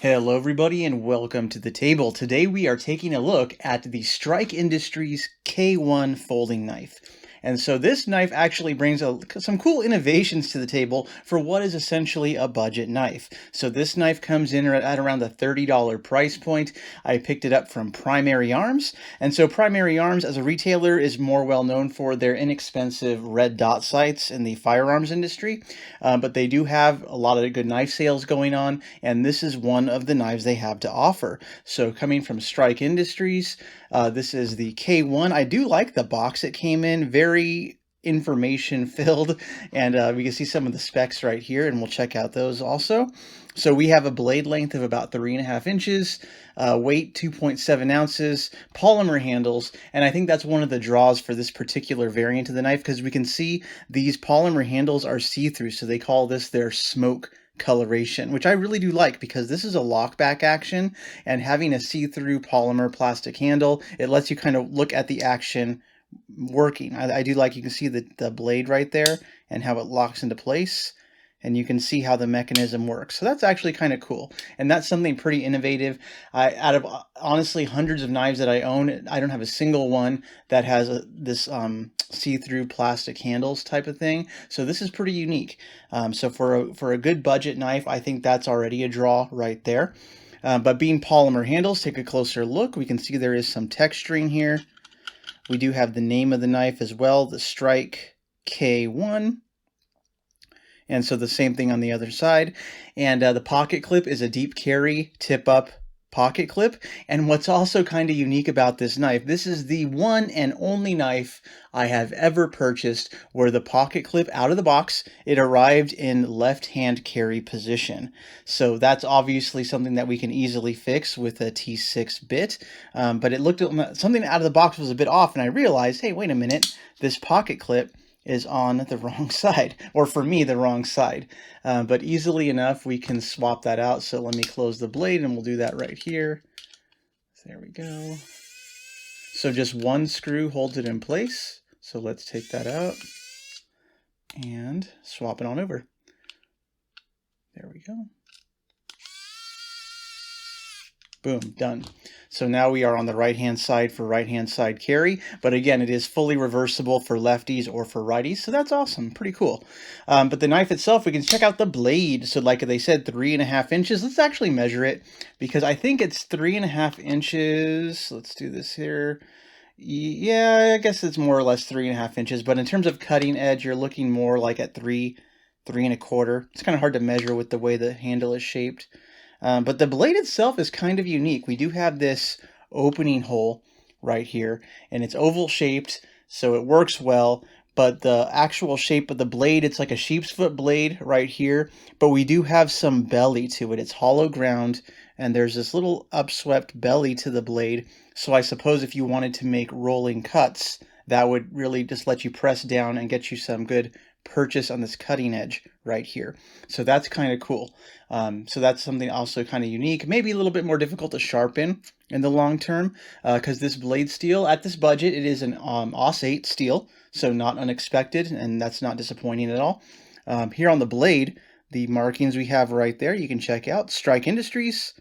Hello everybody and welcome to the table. Today we are taking a look at the Strike Industries K1 folding knife. And so this knife actually brings some cool innovations to the table for what is essentially a budget knife. So this knife comes in at around the $30 price point. I picked it up from Primary Arms. And so Primary Arms as a retailer is more well known for their inexpensive red dot sights in the firearms industry. But they do have a lot of good knife sales going on, and this is one of the knives they have to offer. So coming from Strike Industries, this is the K1. I do like the box it came in, very information filled, and we can see some of the specs right here, and we'll check out those also. So we have a blade length of about 3.5 inches, weight 2.7 ounces, polymer handles, and I think that's one of the draws for this particular variant of the knife, because we can see these polymer handles are see-through, so they call this their smoke coloration, which I really do like because this is a lockback action, and having a see-through polymer plastic handle, it lets you kind of look at the action working. I do like, you can see the blade right there and how it locks into place, and you can see how the mechanism works. So that's actually kind of cool, and that's something pretty innovative. Out of honestly hundreds of knives that I own, I don't have a single one that has this see-through plastic handles type of thing. So this is pretty unique. So for a good budget knife, I think that's already a draw right there. But being polymer handles, take a closer look. We can see there is some texturing here. We do have the name of the knife as well, the Strike K1. And so the same thing on the other side. And the pocket clip is a deep carry tip up pocket clip. And what's also kind of unique about this knife, this is the one and only knife I have ever purchased where the pocket clip out of the box, it arrived in left hand carry position. So that's obviously something that we can easily fix with a T6 bit. But it looked, something out of the box was a bit off, and I realized, hey, wait a minute, this pocket clip is on the wrong side, or for me, the wrong side. But easily enough, we can swap that out. So let me close the blade, and we'll do that right here. There we go. So just one screw holds it in place. So let's take that out and swap it on over. There we go. Boom, done. So now we are on the right-hand side for right-hand side carry, but again, it is fully reversible for lefties or for righties, so that's awesome, pretty cool. But the knife itself, we can check out the blade. So like they said, 3.5 inches. Let's actually measure it, because I think it's 3.5 inches. Let's do this here. Yeah, I guess it's more or less 3.5 inches, but in terms of cutting edge, you're looking more like at 3.25. It's kind of hard to measure with the way the handle is shaped. But the blade itself is kind of unique. We do have this opening hole right here, and it's oval shaped, so it works well. But the actual shape of the blade, it's like a sheep's foot blade right here, but we do have some belly to it. It's hollow ground, and there's this little upswept belly to the blade. So I suppose if you wanted to make rolling cuts, that would really just let you press down and get you some good purchase on this cutting edge right here. So that's kind of cool. So that's something also kind of unique, maybe a little bit more difficult to sharpen in the long term, because this blade steel at this budget, it is an AUS-8 steel, so not unexpected, and that's not disappointing at all. Here on the blade, the markings we have right there, you can check out Strike Industries,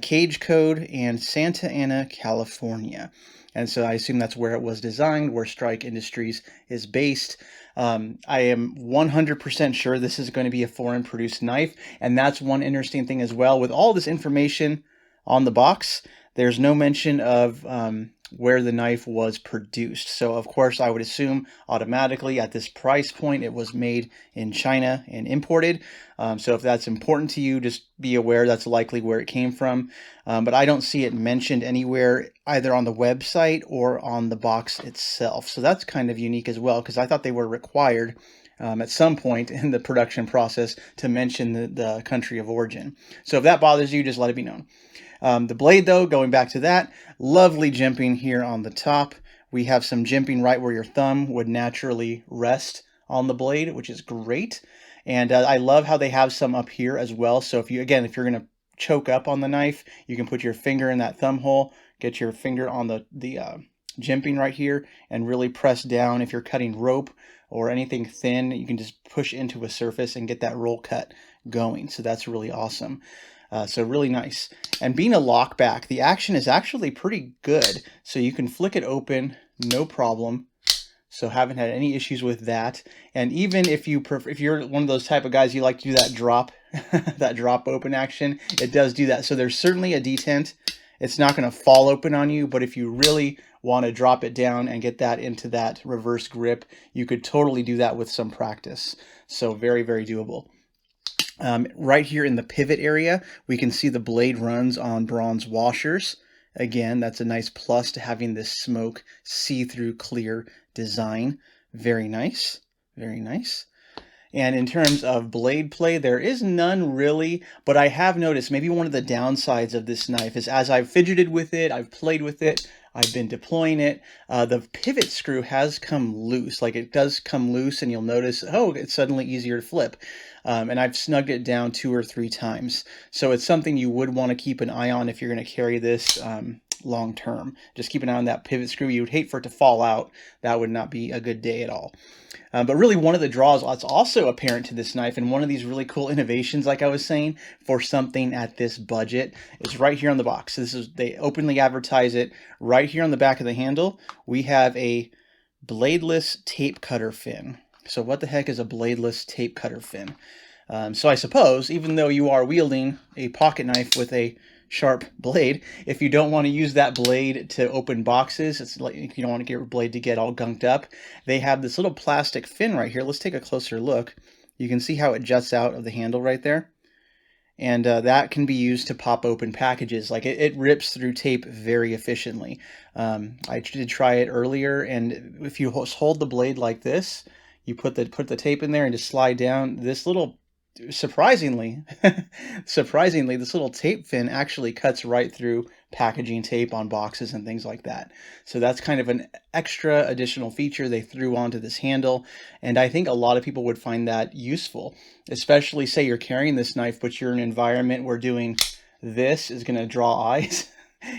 cage code, and Santa Ana, California. And so I assume that's where it was designed, where Strike Industries is based. I am 100% sure this is going to be a foreign produced knife. And that's one interesting thing as well. With all this information on the box, there's no mention of where the knife was produced. So of course I would assume automatically at this price point it was made in China and imported. So if that's important to you, just be aware that's likely where it came from. But I don't see it mentioned anywhere either on the website or on the box itself. So that's kind of unique as well, because I thought they were required at some point in the production process to mention the country of origin. So if that bothers you, just let it be known. The blade, though, going back to that, lovely jimping here on the top. We have some jimping right where your thumb would naturally rest on the blade, which is great. And I love how they have some up here as well. So if you're going to choke up on the knife, you can put your finger in that thumb hole, get your finger on the jimping right here, and really press down. If you're cutting rope or anything thin, you can just push into a surface and get that roll cut going. So that's really awesome. So really nice. And being a lockback, the action is actually pretty good. So you can flick it open, no problem. So haven't had any issues with that. And even if you're one of those type of guys you like to do that drop that drop open action, it does do that. So there's certainly a detent. It's not going to fall open on you, but if you really want to drop it down and get that into that reverse grip, you could totally do that with some practice. So very, very doable. Right here in the pivot area, we can see the blade runs on bronze washers. Again, that's a nice plus to having this smoke see-through clear design. Very nice, very nice. And in terms of blade play, there is none really, but I have noticed maybe one of the downsides of this knife is as I've fidgeted with it, I've played with it, I've been deploying it, the pivot screw has come loose. Like it does come loose and you'll notice, oh, it's suddenly easier to flip. And I've snugged it down 2 or 3 times. So it's something you would want to keep an eye on if you're going to carry this long term. Just keep an eye on that pivot screw. You would hate for it to fall out. That would not be a good day at all. But really one of the draws that's also apparent to this knife, and one of these really cool innovations, like I was saying, for something at this budget, is right here on the box. So they openly advertise it right here on the back of the handle. We have a bladeless tape cutter fin. So what the heck is a bladeless tape cutter fin? So I suppose, even though you are wielding a pocket knife with a sharp blade, if you don't want to use that blade to open boxes, it's like you don't want to get your blade to get all gunked up, they have this little plastic fin right here. Let's take a closer look. You can see how it juts out of the handle right there. And that can be used to pop open packages. Like it rips through tape very efficiently. I did try it earlier, and if you hold the blade like this, you put the tape in there and just slide down, this little, surprisingly, this little tape fin actually cuts right through packaging tape on boxes and things like that. So that's kind of an extra additional feature they threw onto this handle, and I think a lot of people would find that useful, especially say you're carrying this knife but you're in an environment where doing this is going to draw eyes.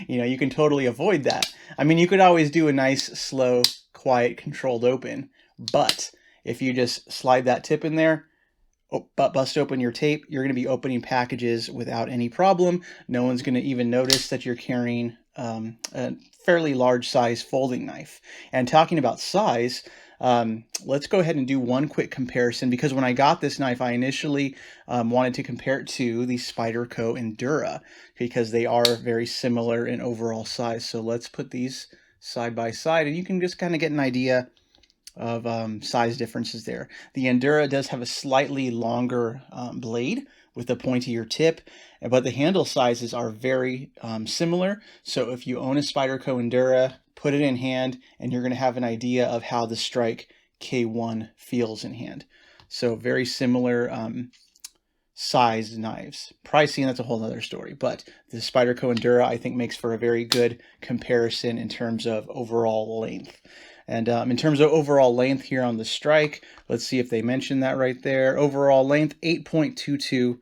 You can totally avoid that. I mean, you could always do a nice, slow, quiet, controlled open, but if you just slide that tip in there, bust open your tape, you're going to be opening packages without any problem. No one's going to even notice that you're carrying a fairly large size folding knife. And talking about size, let's go ahead and do one quick comparison, because when I got this knife, I initially wanted to compare it to the Spyderco Endura, because they are very similar in overall size. So let's put these side by side, and you can just kind of get an idea of size differences there. The Endura does have a slightly longer blade with a pointier tip, but the handle sizes are very similar. So if you own a Spyderco Endura, put it in hand, and you're going to have an idea of how the Strike K1 feels in hand. So very similar sized knives. Pricing, that's a whole other story, but the Spyderco Endura I think makes for a very good comparison in terms of overall length. And in terms of overall length here on the Strike, let's see if they mention that right there. Overall length, 8.22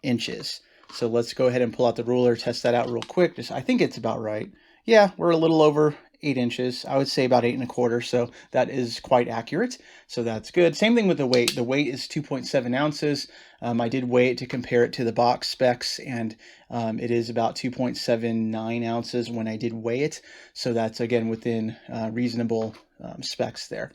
inches. So let's go ahead and pull out the ruler, test that out real quick. I think it's about right. Yeah, we're a little over 8 inches. I would say about 8.25, so that is quite accurate. So that's good. Same thing with the weight. The weight is 2.7 ounces. I did weigh it to compare it to the box specs, and it is about 2.79 ounces when I did weigh it. So that's, again, within reasonable specs there.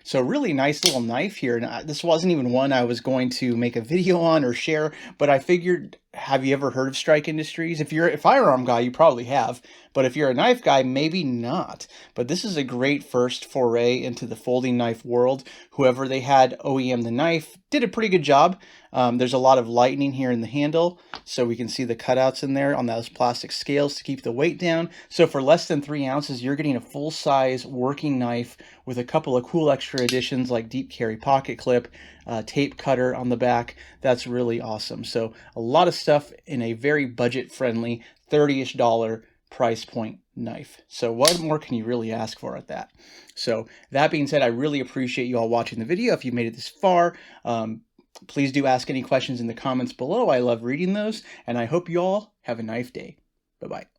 So really nice little knife here. And this wasn't even one I was going to make a video on or share, but I figured, have you ever heard of Strike Industries? If you're a firearm guy, you probably have, but if you're a knife guy, maybe not. But this is a great first foray into the folding knife world. Whoever they had OEM the knife did a pretty good job. There's a lot of lightening here in the handle, so we can see the cutouts in there on those plastic scales to keep the weight down. So for less than 3 ounces, you're getting a full-size working knife with a couple of cool extra additions like deep carry pocket clip, tape cutter on the back. That's really awesome. So a lot of stuff in a very budget-friendly $30-ish price point knife. So what more can you really ask for at that? So that being said, I really appreciate you all watching the video. If you made it this far, please do ask any questions in the comments below. I love reading those, and I hope you all have a nice day. Bye-bye.